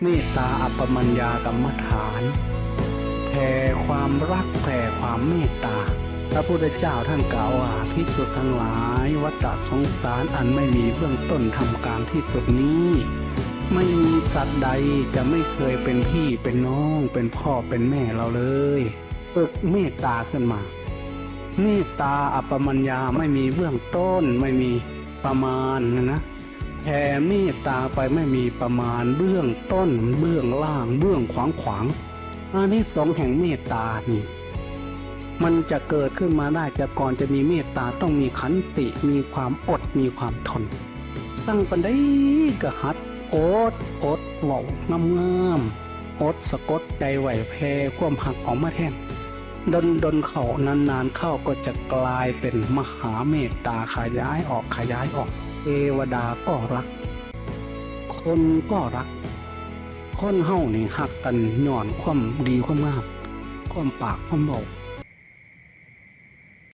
เมตตาอัปปมัญญากรรมฐานแผ่ความรักแผ่ความเมตตาพระพุทธเจ้าท่านกล่าวว่าภิกษุทั้งหลายวัฏสงสารอันไม่มีเบื้องต้นทำกลางที่สุดนี้ไม่มีสัตว์ใดจะไม่เคยเป็นพี่เป็นน้องเป็นพ่อเป็นแม่เราเลยฝึกเมตตาขึ้นมาเมตตาอัปปมัญญาไม่มีเบื้องต้นไม่มีประมาณนะแผ่เมตตาไปไม่มีประมาณเบื้องต้นเบื้องล่างเบื้องขวางอานิสงส์แห่งเมตตานี่มันจะเกิดขึ้นมาได้จะก่อนจะมีเมตตาต้องมีขันติมีความอดมีความทนตั้งปันได้กะหัดอดเว้างามอดสะกดใจไหวแผ่ความหักออกมาแทนดนเข้านานเข้าก็จะกลายเป็นมหาเมตตาขยายออกเทวดาก็รักคนก็รักคนเฮานี่หักกันย้อนความดีความงามความปากความเบา